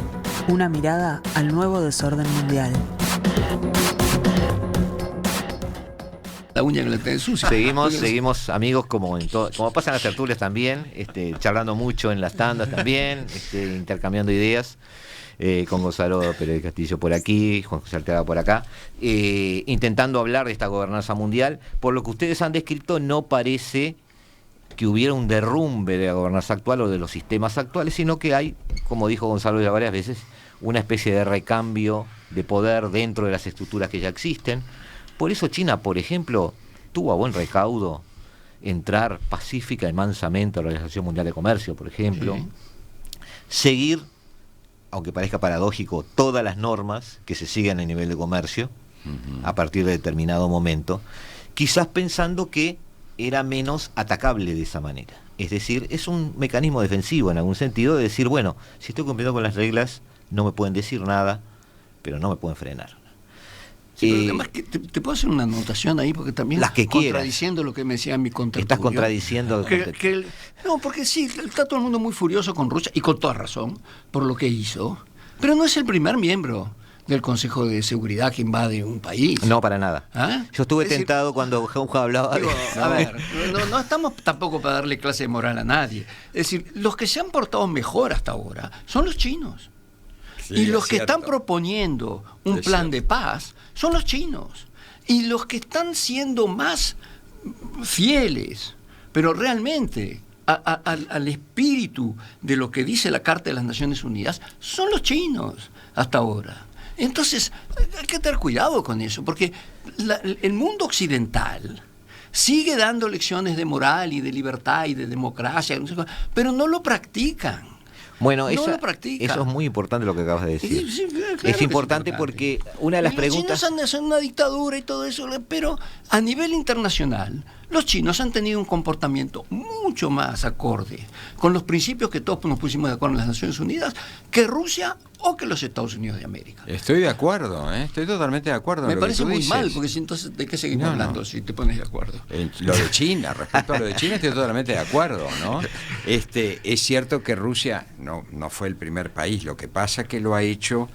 una mirada al nuevo desorden mundial. La uña que le tenés sucia. Seguimos amigos, como pasan las tertulias también, charlando mucho en las tandas también, intercambiando ideas. Con Gonzalo Pérez Castillo por aquí, Juan José Arteaga por acá, intentando hablar de esta gobernanza mundial. Por lo que ustedes han descrito, no parece que hubiera un derrumbe de la gobernanza actual o de los sistemas actuales, sino que hay, como dijo Gonzalo ya varias veces, una especie de recambio de poder dentro de las estructuras que ya existen. Por eso China, por ejemplo, tuvo a buen recaudo entrar pacífica y mansamente a la Organización Mundial de Comercio, por ejemplo, seguir, aunque parezca paradójico, todas las normas que se siguen a nivel de comercio a partir de determinado momento, quizás pensando que era menos atacable de esa manera. Es decir, es un mecanismo defensivo en algún sentido, de decir, bueno, si estoy cumpliendo con las reglas, no me pueden decir nada, pero no me pueden frenar. Sí, pero además que te puedo hacer una anotación ahí, porque también las que contradiciendo lo que me decía mi contertulio. Estás contradiciendo. No, porque sí, está todo el mundo muy furioso con Rusia, y con toda razón, por lo que hizo, pero no es el primer miembro del Consejo de Seguridad que invade un país. No, para nada. Yo estuve tentado cuando Jauja hablaba de... A ver, no estamos tampoco para darle clase de moral a nadie. Es decir, los que se han portado mejor hasta ahora son los chinos. Sí, y los que están proponiendo un plan de paz son los chinos. Y los que están siendo más fieles, pero realmente al espíritu de lo que dice la Carta de las Naciones Unidas, son los chinos hasta ahora. Entonces, hay que tener cuidado con eso, porque el mundo occidental sigue dando lecciones de moral y de libertad y de democracia, pero no lo practican. Bueno, eso es muy importante lo que acabas de decir. Sí, claro, es importante porque una de las preguntas... Los chinos son una dictadura y todo eso, pero a nivel internacional los chinos han tenido un comportamiento mucho más acorde con los principios que todos nos pusimos de acuerdo en las Naciones Unidas que Rusia o que los Estados Unidos de América. Estoy de acuerdo, estoy totalmente de acuerdo. Me parece muy mal, porque si entonces, ¿de qué seguimos hablando si te pones de acuerdo? Lo de China, respecto a lo de China estoy totalmente de acuerdo, ¿no? Es cierto que Rusia no fue el primer país, lo que pasa es que lo ha hecho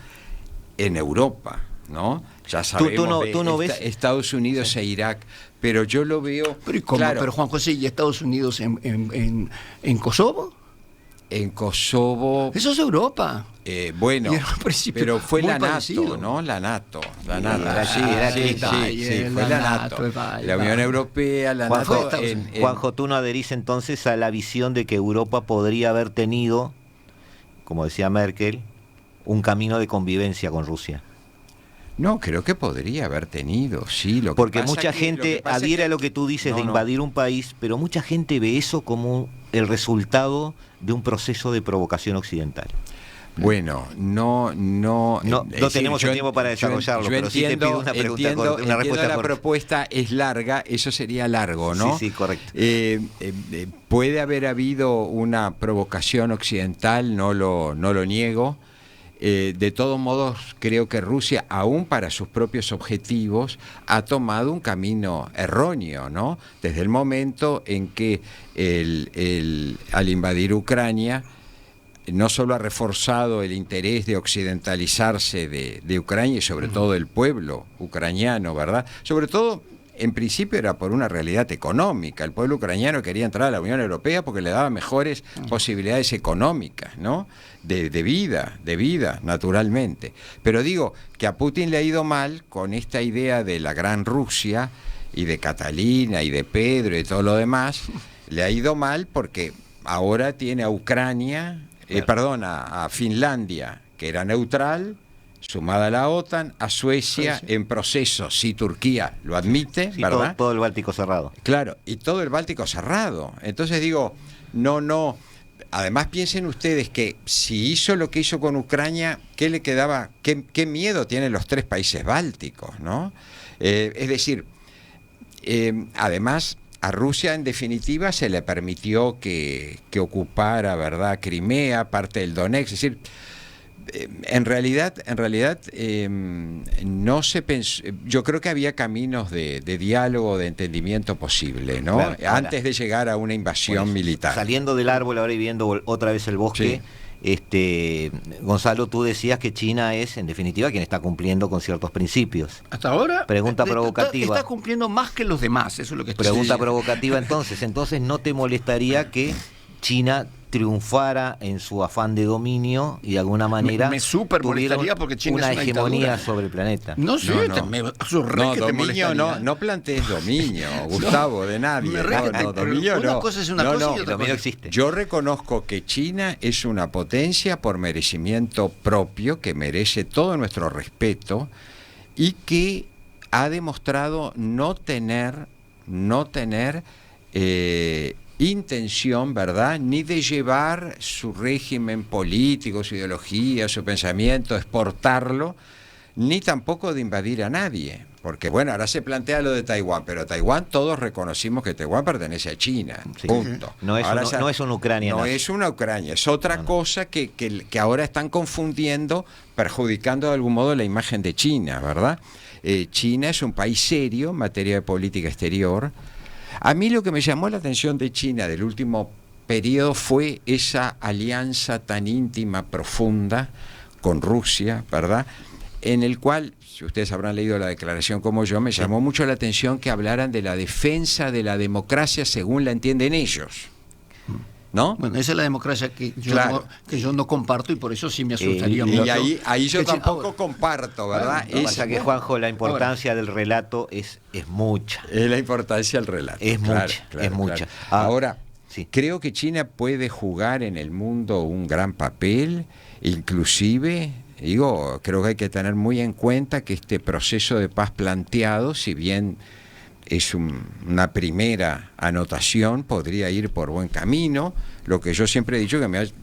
en Europa, ¿no? Ya sabemos ¿Tú no ves? Estados Unidos e Irak, pero yo lo veo... Pero, pero Juan José, ¿y Estados Unidos en Kosovo? En Kosovo... Eso es Europa. Bueno, pero fue la parecido. NATO, ¿no? La NATO. Fue la NATO. La Unión Europea, la Juanjo, NATO... Juanjo, ¿tú no adherís entonces a la visión de que Europa podría haber tenido, como decía Merkel, un camino de convivencia con Rusia? No, creo que podría haber tenido, sí. Porque mucha gente adhiere a lo que tú dices de invadir un país, pero mucha gente ve eso como el resultado de un proceso de provocación occidental. Bueno, no tenemos el tiempo para desarrollarlo, pero sí te pido una pregunta corta, una respuesta la corta. propuesta es larga, eso sería largo, ¿no? Sí, correcto. Puede haber habido una provocación occidental, no lo niego. De todos modos, creo que Rusia, aún para sus propios objetivos, ha tomado un camino erróneo, ¿no? Desde el momento en que al invadir Ucrania, no solo ha reforzado el interés de occidentalizarse de Ucrania y sobre todo del pueblo ucraniano, ¿verdad? Sobre todo, en principio era por una realidad económica. El pueblo ucraniano quería entrar a la Unión Europea porque le daba mejores posibilidades económicas, ¿no? De vida, naturalmente. Pero digo que a Putin le ha ido mal con esta idea de la gran Rusia y de Catalina y de Pedro y todo lo demás. Le ha ido mal porque ahora tiene a Ucrania, a Finlandia, que era neutral, sumada a la OTAN, a Suecia en proceso, si Turquía lo admite, Sí, ¿verdad? todo el Báltico cerrado. Claro, y todo el Báltico cerrado. Entonces digo, no. Además piensen ustedes que si hizo lo que hizo con Ucrania, ¿qué le quedaba? ¿Qué miedo tienen los tres países bálticos, ¿no? Es decir, además a Rusia en definitiva se le permitió que ocupara, ¿verdad?, Crimea, parte del Donetsk, es decir, en realidad no se pensó. Yo creo que había caminos de diálogo, de entendimiento posible, ¿no? Claro, antes de llegar a una invasión militar. Saliendo del árbol ahora y viendo otra vez el bosque, Gonzalo, tú decías que China es, en definitiva, quien está cumpliendo con ciertos principios. Hasta ahora. Pregunta provocativa. Está cumpliendo más que los demás, eso es lo que está Pregunta diciendo. provocativa entonces, ¿no te molestaría que China triunfara en su afán de dominio y de alguna manera me súper tuviera molestaría porque China una es una hegemonía dictadura sobre el planeta? No sé, dominio no plantees dominio, Gustavo, de nadie. Dominio no. Una cosa es una cosa y otra dominio cosa existe. Yo reconozco que China es una potencia por merecimiento propio, que merece todo nuestro respeto y que ha demostrado no tener intención, ¿verdad?, ni de llevar su régimen político, su ideología, su pensamiento, exportarlo, ni tampoco de invadir a nadie. Porque, bueno, ahora se plantea lo de Taiwán, pero Taiwán todos reconocimos que Taiwán pertenece a China, Sí. punto. No es una Ucrania. No es una Ucrania, es otra cosa que ahora están confundiendo, perjudicando de algún modo la imagen de China, ¿verdad? China es un país serio en materia de política exterior. A mí lo que me llamó la atención de China del último periodo fue esa alianza tan íntima, profunda con Rusia, ¿verdad? En el cual, si ustedes habrán leído la declaración como yo, me llamó mucho la atención que hablaran de la defensa de la democracia según la entienden ellos, ¿no? Bueno, esa es la democracia que yo no comparto y por eso sí me asustaría Y mucho. ahí yo tampoco comparto, ¿verdad? Lo que pasa que, Juanjo, la importancia del relato es mucha. Es la importancia del relato. Es mucha. Ahora, sí. Creo que China puede jugar en el mundo un gran papel, inclusive, creo que hay que tener muy en cuenta que este proceso de paz planteado, si bien es una primera anotación, podría ir por buen camino. Lo que yo siempre he dicho,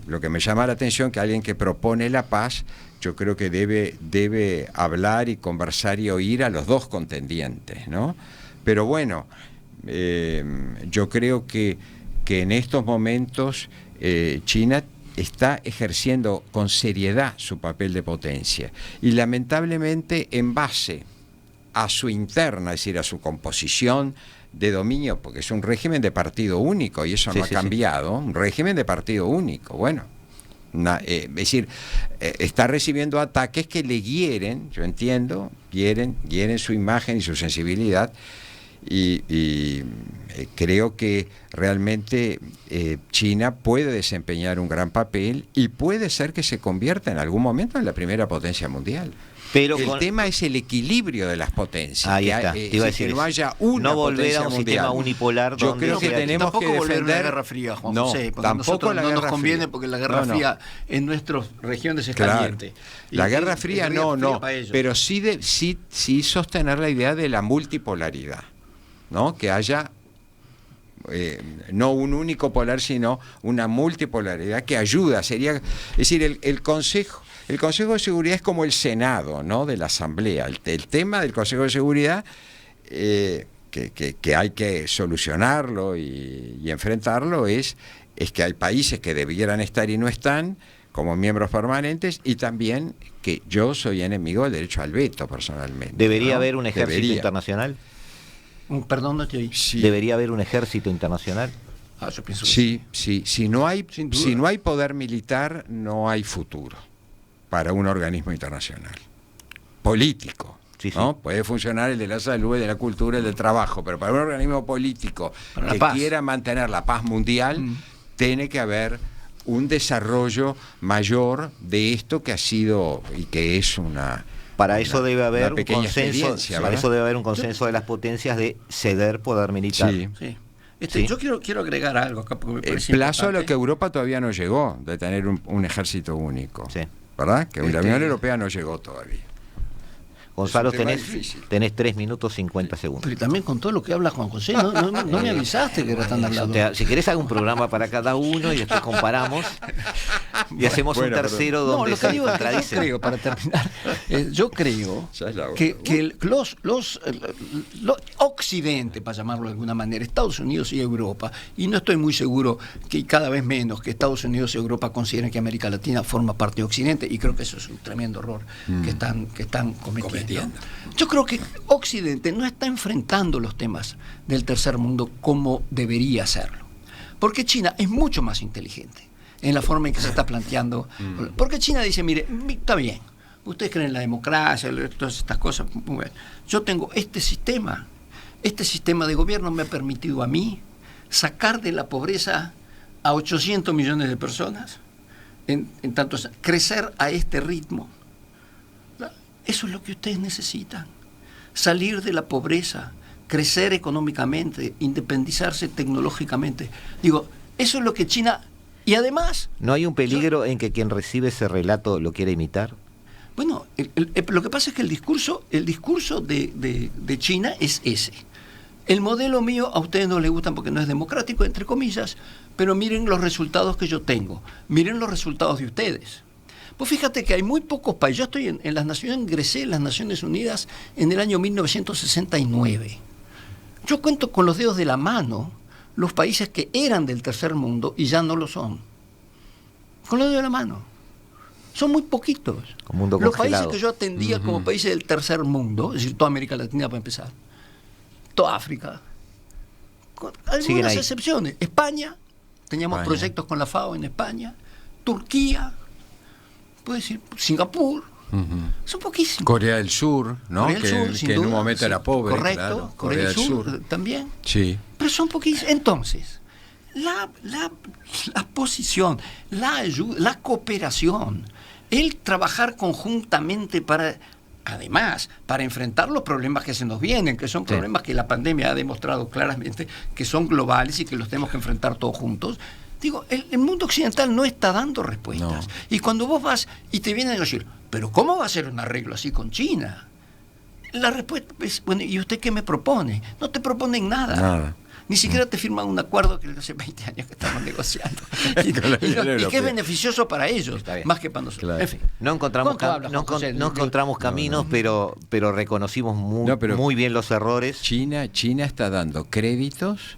lo que me llama la atención, que alguien que propone la paz, yo creo que debe hablar y conversar y oír a los dos contendientes, ¿no? Pero bueno, yo creo que en estos momentos China está ejerciendo con seriedad su papel de potencia y lamentablemente en base a su interna, es decir, a su composición de dominio, porque es un régimen de partido único y eso no ha cambiado, un régimen de partido único, bueno, es decir, está recibiendo ataques que le hieren, yo entiendo, hieren su imagen y su sensibilidad. Y creo que realmente China puede desempeñar un gran papel y puede ser que se convierta en algún momento en la primera potencia mundial. Pero el tema es el equilibrio de las potencias. Ahí está, te iba a decir que no haya una no volver potencia a un mundial. sistema unipolar. Yo creo que tenemos tampoco que volver a defender la Guerra Fría, Juan no, José, porque tampoco nosotros la no nos Guerra conviene Fría. porque la Guerra Fría en nuestras regiones es caliente. La Guerra Fría no, pero sí sostener la idea de la multipolaridad, ¿no? Que haya no un único polar, sino una multipolaridad que ayuda. Es decir, el Consejo de Seguridad es como el Senado, ¿no? De la Asamblea. El tema del Consejo de Seguridad, que hay que solucionarlo y enfrentarlo, es que hay países que debieran estar y no están como miembros permanentes, y también que yo soy enemigo del derecho al veto personalmente. ¿Debería haber un ejército internacional? Perdón, no te oí. Sí. ¿Debería haber un ejército internacional? Yo pienso sí. Si no hay poder militar, no hay futuro para un organismo internacional. Político. ¿No? Puede funcionar el de la salud, el de la cultura, el del trabajo, pero para un organismo político que quiera mantener la paz mundial, tiene que haber un desarrollo mayor de esto que ha sido y que es una... Para eso debe haber un consenso. Para eso debe haber un consenso de las potencias de ceder poder militar. Sí. Yo quiero agregar algo acá. El plazo a lo que Europa todavía no llegó, de tener un ejército único. Sí. ¿Verdad? Que la Unión Europea no llegó todavía. Gonzalo, tenés 3 minutos 50 segundos. Pero también con todo lo que habla Juan José, no me avisaste que era tan hablado. Si querés hago un programa para cada uno y después comparamos y hacemos un tercero donde lo que digo es que yo creo, para terminar, yo creo que los Occidente, para llamarlo de alguna manera, Estados Unidos y Europa, y no estoy muy seguro que cada vez menos que Estados Unidos y Europa consideren que América Latina forma parte de Occidente, y creo que eso es un tremendo error que están cometiendo. Yo creo que Occidente no está enfrentando los temas del tercer mundo como debería hacerlo, porque China es mucho más inteligente en la forma en que se está planteando, porque China dice, mire, está bien, ustedes creen en la democracia, todas estas cosas, muy bien. Yo tengo este sistema de gobierno me ha permitido a mí sacar de la pobreza a 800 millones de personas, en tanto crecer a este ritmo. Eso es lo que ustedes necesitan, salir de la pobreza, crecer económicamente, independizarse tecnológicamente. Digo, eso es lo que China... Y además... ¿No hay un peligro en que quien recibe ese relato lo quiera imitar? Bueno, lo que pasa es que el discurso de China es ese. El modelo mío a ustedes no les gusta porque no es democrático, entre comillas, pero miren los resultados que yo tengo, miren los resultados de ustedes. Pues fíjate que hay muy pocos países. Yo estoy en las Naciones, ingresé en las Naciones Unidas en el año 1969. Yo cuento con los dedos de la mano los países que eran del tercer mundo y ya no lo son. Con los dedos de la mano. Son muy poquitos. Los países que yo atendía como países del tercer mundo, es decir, toda América Latina para empezar, toda África, con algunas excepciones. España, teníamos proyectos con la FAO en España, Turquía, puede decir Singapur, son poquísimos. Corea del Sur, ¿no? Corea del Sur, que en un momento era pobre. Correcto, claro. Corea del Sur también. Sí. Pero son poquísimos. Entonces, la posición, la ayuda, la cooperación, el trabajar conjuntamente además, para enfrentar los problemas que se nos vienen, que son problemas que la pandemia ha demostrado claramente que son globales y que los tenemos que enfrentar todos juntos. Digo, el mundo occidental no está dando respuestas. No. Y cuando vos vas y te vienen a decir, ¿pero cómo va a ser un arreglo así con China? La respuesta es, bueno, ¿y usted qué me propone? No te proponen nada. Ni siquiera te firman un acuerdo que hace 20 años que estamos negociando. y que es beneficioso para ellos, más que para nosotros. Claro. En fin. No encontramos, encontramos caminos, pero reconocimos muy bien los errores. China está dando créditos,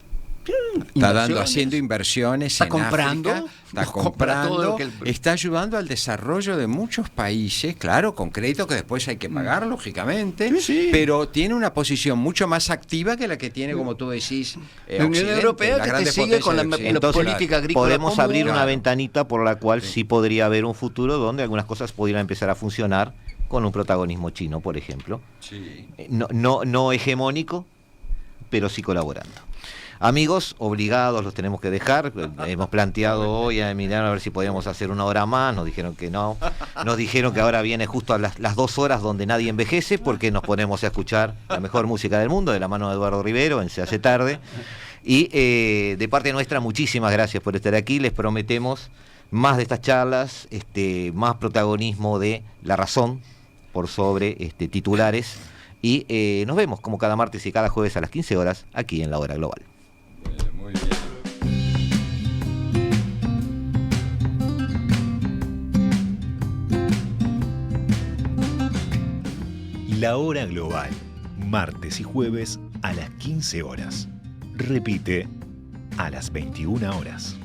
haciendo inversiones, está en comprando, África, está comprando, que está ayudando al desarrollo de muchos países, claro, con crédito que después hay que pagar, lógicamente, sí. pero tiene una posición mucho más activa que la que tiene, como tú decís, la Unión Europea, que te sigue con la política agrícola. Podemos común. abrir una ventanita por la cual sí podría haber un futuro donde algunas cosas pudieran empezar a funcionar con un protagonismo chino, por ejemplo. Sí. No hegemónico, pero sí colaborando. Amigos, obligados los tenemos que dejar. Hemos planteado hoy a Emiliano a ver si podíamos hacer una hora más. Nos dijeron que no. Nos dijeron que ahora viene justo a las 2 horas donde nadie envejece, porque nos ponemos a escuchar la mejor música del mundo de la mano de Eduardo Rivero en Se Hace Tarde. Y de parte nuestra, muchísimas gracias por estar aquí. Les prometemos más de estas charlas, más protagonismo de la razón por sobre titulares. Y nos vemos como cada martes y cada jueves a las 15 horas aquí en La Hora Global. Muy bien. La Hora Global, martes y jueves a las 15 horas. Repite, a las 21 horas.